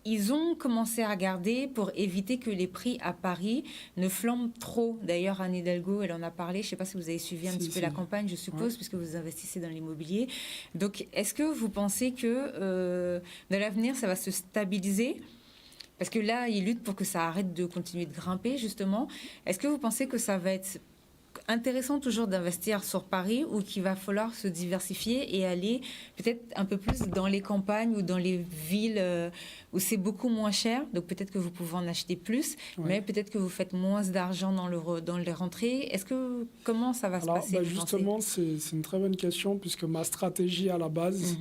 ils ont commencé à regarder pour éviter que les prix à Paris ne flambent trop. D'ailleurs, Anne Hidalgo, elle en a parlé. Je ne sais pas si vous avez suivi un petit peu la campagne, je suppose, puisque vous investissez dans l'immobilier. Donc, est-ce que vous pensez que dans l'avenir, ça va se stabiliser ? Parce que là, ils luttent pour que ça arrête de continuer de grimper, justement. Est-ce que vous pensez que ça va être intéressant toujours d'investir sur Paris ou qu'il va falloir se diversifier et aller peut-être un peu plus dans les campagnes ou dans les villes où c'est beaucoup moins cher, donc peut-être que vous pouvez en acheter plus, mais peut-être que vous faites moins d'argent dans les rentrées. Comment ça va se passer justement, c'est une très bonne question, puisque ma stratégie à la base,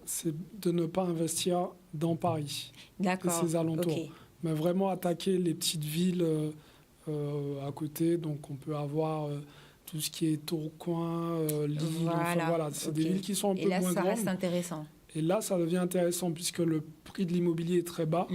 c'est de ne pas investir dans Paris et ses alentours, mais vraiment attaquer les petites villes à côté. Donc on peut avoir tout ce qui est Tourcoing, Lille, c'est des villes qui sont un peu moins grandes. Et là, ça reste intéressant. Et là, ça devient intéressant puisque le prix de l'immobilier est très bas,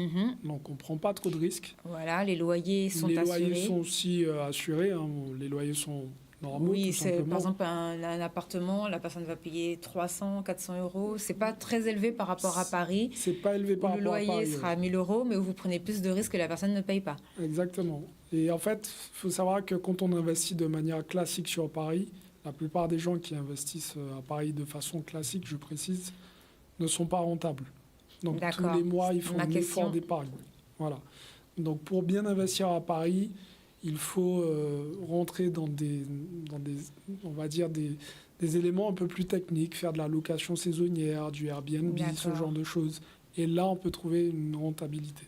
donc on ne prend pas trop de risques. Voilà, les loyers sont assurés. Les loyers sont aussi assurés, hein. Les loyers sont normaux, oui, par exemple, un appartement, la personne va payer 300, 400 €. Ce n'est pas très élevé par rapport à Paris. C'est pas élevé par rapport à Paris. Le loyer sera à 1 000 €, mais où vous prenez plus de risques que la personne ne paye pas. Exactement. Et en fait, il faut savoir que quand on investit de manière classique sur Paris, la plupart des gens qui investissent à Paris de façon classique, je précise, ne sont pas rentables. Donc tous les mois, ils font un effort d'épargne. Voilà. Donc pour bien investir à Paris, il faut rentrer dans on va dire des éléments un peu plus techniques, faire de la location saisonnière, du Airbnb, ce genre de choses. Et là, on peut trouver une rentabilité.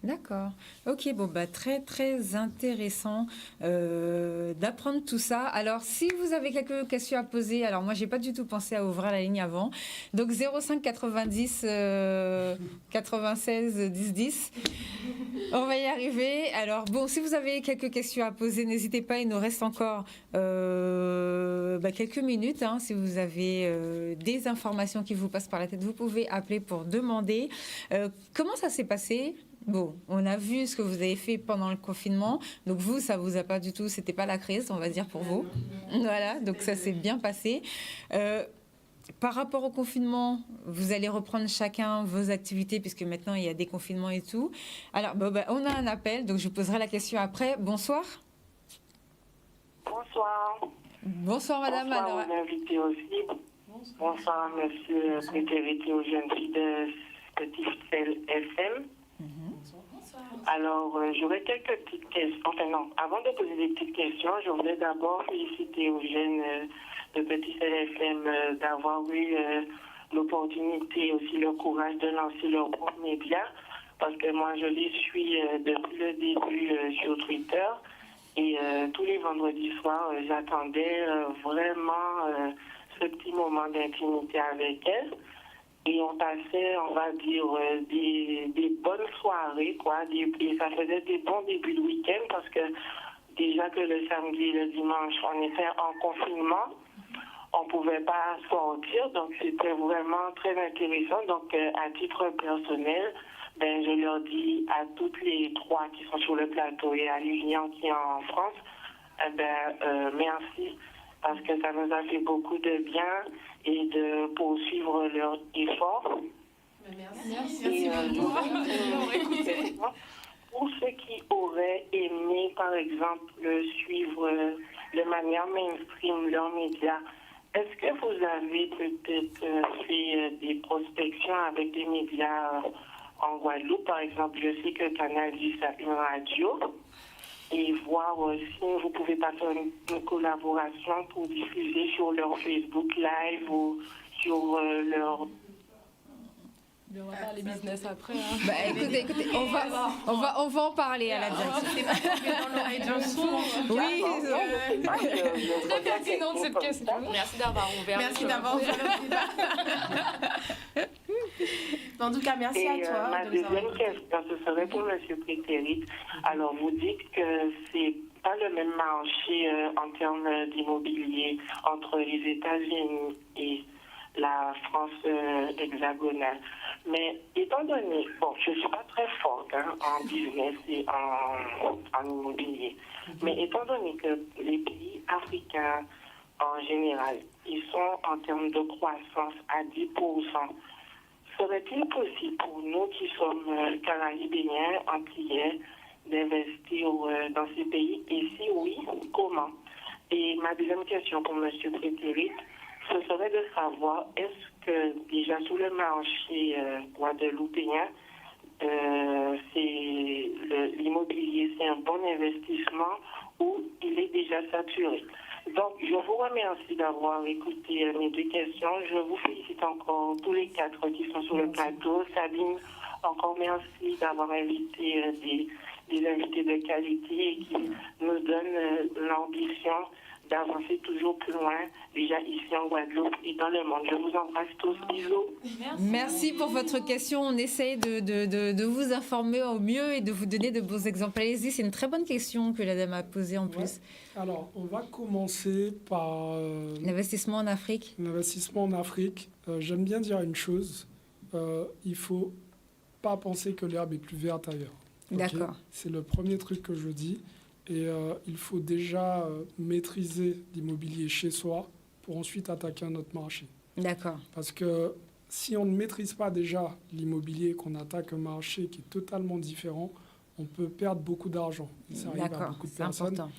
D'accord. Ok, très très intéressant d'apprendre tout ça. Alors, si vous avez quelques questions à poser, alors moi, j'ai pas du tout pensé à ouvrir la ligne avant. Donc, 05 90 96 10 10. On va y arriver. Alors, si vous avez quelques questions à poser, n'hésitez pas. Il nous reste encore quelques minutes. Hein. Si vous avez des informations qui vous passent par la tête, vous pouvez appeler pour demander. Comment ça s'est passé ? Bon, on a vu ce que vous avez fait pendant le confinement. Donc vous, ça vous a pas du tout, c'était pas la crise, on va dire pour vous. Voilà, donc ça s'est bien passé. Par rapport au confinement, vous allez reprendre chacun vos activités puisque maintenant il y a des confinements et tout. Alors, on a un appel, donc je poserai la question après. Bonsoir. Bonsoir. Bonsoir madame. Bonsoir aux invités aussi. Bonsoir monsieur Prétérité aux jeunes filles de Petit FM. Alors, j'aurais quelques petites questions. Enfin non, avant de poser des petites questions, je voudrais d'abord féliciter aux jeunes de Petit CLFM d'avoir eu l'opportunité, aussi le courage de lancer leur groupe média, parce que moi je les suis depuis le début sur Twitter et tous les vendredis soirs j'attendais vraiment ce petit moment d'intimité avec elles. Et on passait, on va dire, des bonnes soirées, quoi. Et ça faisait des bons débuts de week-end parce que déjà que le samedi et le dimanche, on était en confinement, on ne pouvait pas sortir, donc c'était vraiment très intéressant. Donc, à titre personnel, ben, je leur dis à toutes les trois qui sont sur le plateau et à Lilian qui est en France, merci, parce que ça nous a fait beaucoup de bien et de poursuivre leur effort. Merci beaucoup. Pour ceux qui auraient aimé, par exemple, suivre de manière mainstream leurs médias, est-ce que vous avez peut-être fait des prospections avec des médias en Guadeloupe? Par exemple, je sais que Canal 10 a une radio. Et voir si vous pouvez pas faire une collaboration pour diffuser sur leur Facebook Live ou sur leur... On va parler business après. Hein. Bah, écoutez, on va en parler à la direction. Oui, très pertinente cette question. Merci d'avoir ouvert le débat. En tout cas, merci à toi. Ma deuxième question, ce serait pour M. Prétérit. Alors, vous dites que c'est pas le même marché en termes d'immobilier entre les États-Unis et la France hexagonale. Mais étant donné, bon, je ne suis pas très forte en business et en immobilier, mais étant donné que les pays africains en général, ils sont en termes de croissance à 10%, serait-il possible pour nous qui sommes caribéens, antillais, d'investir dans ces pays? Et si oui, comment? Et ma deuxième question pour M. Prétérit, ce serait de savoir, est-ce que déjà sur le marché guadeloupéen, l'immobilier, c'est un bon investissement ou il est déjà saturé? Donc, je vous remercie d'avoir écouté mes deux questions. Je vous félicite encore tous les quatre qui sont sur le plateau. Sabine, encore merci d'avoir invité des invités de qualité et qui nous donnent l'ambition d'avancer toujours plus loin, déjà ici en Guadeloupe et dans le monde. Je vous embrasse tous. Bisous. Merci pour votre question. On essaye de vous informer au mieux et de vous donner de beaux exemples. Allez-y, c'est une très bonne question que la dame a posée en plus. Alors, on va commencer par... L'investissement en Afrique. L'investissement en Afrique. J'aime bien dire une chose. Il ne faut pas penser que l'herbe est plus verte ailleurs. D'accord. C'est le premier truc que je dis. Et il faut déjà maîtriser l'immobilier chez soi pour ensuite attaquer un autre marché. D'accord. Parce que si on ne maîtrise pas déjà l'immobilier, qu'on attaque un marché qui est totalement différent, on peut perdre beaucoup d'argent. Ça arrive à beaucoup de personnes. Important.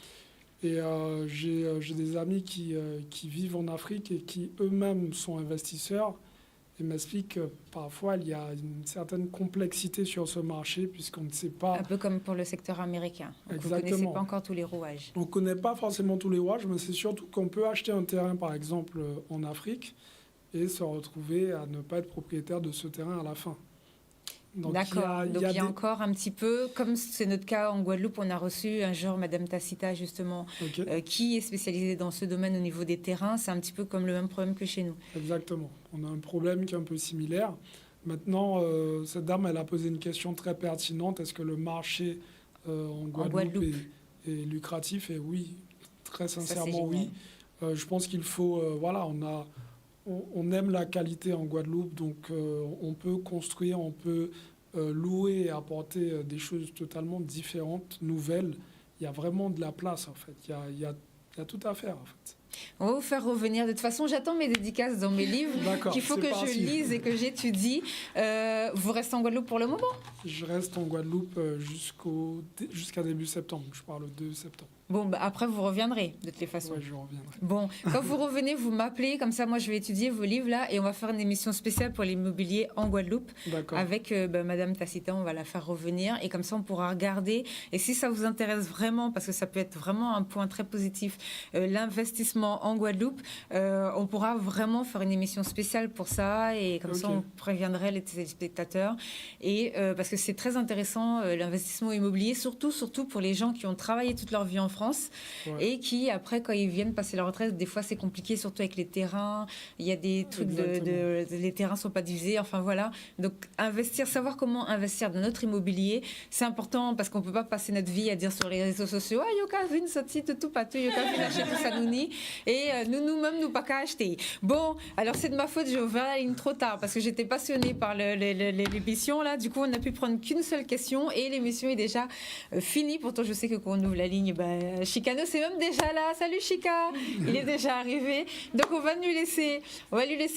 Et j'ai des amis qui vivent en Afrique et qui eux-mêmes sont investisseurs et m'expliquent que parfois il y a une certaine complexité sur ce marché puisqu'on ne sait pas... Un peu comme pour le secteur américain. Donc exactement. vous ne connaissez pas encore tous les rouages. On ne connaît pas forcément tous les rouages, mais c'est surtout qu'on peut acheter un terrain, par exemple, en Afrique et se retrouver à ne pas être propriétaire de ce terrain à la fin. Donc, d'accord. Donc il y a encore un petit peu, comme c'est notre cas en Guadeloupe, on a reçu un jour Madame Tacita justement, qui est spécialisée dans ce domaine au niveau des terrains. C'est un petit peu comme le même problème que chez nous. Exactement. On a un problème qui est un peu similaire. Maintenant, cette dame, elle a posé une question très pertinente. Est-ce que le marché en Guadeloupe est lucratif? Et oui, très sincèrement, oui. Je pense qu'il faut... on aime la qualité en Guadeloupe, donc on peut construire, on peut louer et apporter des choses totalement différentes, nouvelles. Il y a vraiment de la place, en fait. Il y a tout à faire, en fait. On va vous faire revenir. De toute façon, j'attends mes dédicaces dans mes livres qu'il faut que je lise et que j'étudie. Vous restez en Guadeloupe pour le moment? Je reste en Guadeloupe jusqu'à début septembre. Je pars le 2 septembre. Bon, bah, après, vous reviendrez, de toutes les façons. Ouais, je reviendrai. Bon, quand vous revenez, vous m'appelez, comme ça, moi, je vais étudier vos livres, là, et on va faire une émission spéciale pour l'immobilier en Guadeloupe. D'accord. Avec Madame Tacita, on va la faire revenir, et comme ça, on pourra regarder. Et si ça vous intéresse vraiment, parce que ça peut être vraiment un point très positif, l'investissement en Guadeloupe, on pourra vraiment faire une émission spéciale pour ça, et comme ça, on préviendrait les téléspectateurs. Et parce que c'est très intéressant, l'investissement immobilier, surtout pour les gens qui ont travaillé toute leur vie en France et qui, après, quand ils viennent passer leur retraite, des fois, c'est compliqué, surtout avec les terrains. Il y a des trucs les terrains ne sont pas divisés, enfin voilà. Donc, savoir comment investir dans notre immobilier, c'est important parce qu'on ne peut pas passer notre vie à dire sur les réseaux sociaux « Ah, yoka, vine, ce site, tout pas tout, yoka, vine, acheter tout ça, nouni. » Et nous-mêmes, nous pas qu'à acheter. Bon, alors c'est de ma faute, j'ai ouvert la ligne trop tard parce que j'étais passionnée par l'émission, là. Du coup, on n'a pu prendre qu'une seule question et l'émission est déjà finie. Pourtant, je sais que quand on ouvre la ligne, Chicano, c'est même déjà là. Salut Chica, il est déjà arrivé. Donc on va lui laisser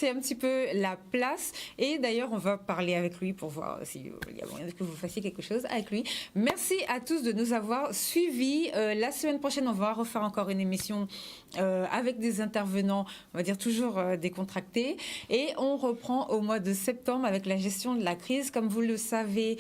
un petit peu la place. Et d'ailleurs, on va parler avec lui pour voir s'il y a moyen que vous fassiez quelque chose avec lui. Merci à tous de nous avoir suivis. La semaine prochaine, on va refaire encore une émission avec des intervenants, on va dire toujours décontractés. Et on reprend au mois de septembre avec la gestion de la crise. Comme vous le savez,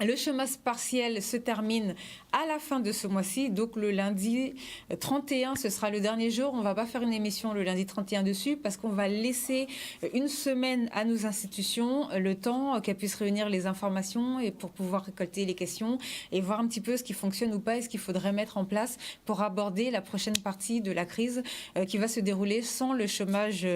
le chômage partiel se termine à la fin de ce mois-ci, donc le lundi 31, ce sera le dernier jour. On ne va pas faire une émission le lundi 31 dessus parce qu'on va laisser une semaine à nos institutions, le temps qu'elles puissent réunir les informations et pour pouvoir récolter les questions et voir un petit peu ce qui fonctionne ou pas et ce qu'il faudrait mettre en place pour aborder la prochaine partie de la crise qui va se dérouler sans le chômage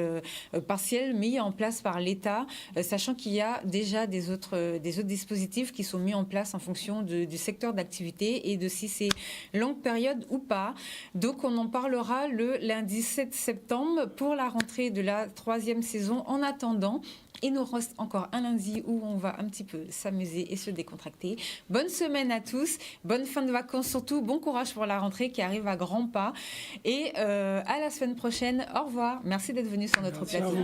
partiel mis en place par l'État, sachant qu'il y a déjà des autres dispositifs qui sont mis en place en fonction du secteur d'activité et de si c'est longue période ou pas. Donc on en parlera le lundi 7 septembre pour la rentrée de la 3e saison. En attendant, il nous reste encore un lundi où on va un petit peu s'amuser et se décontracter. Bonne semaine à tous, bonne fin de vacances surtout, bon courage pour la rentrée qui arrive à grands pas et à la semaine prochaine. Au revoir, merci d'être venus sur notre plateau.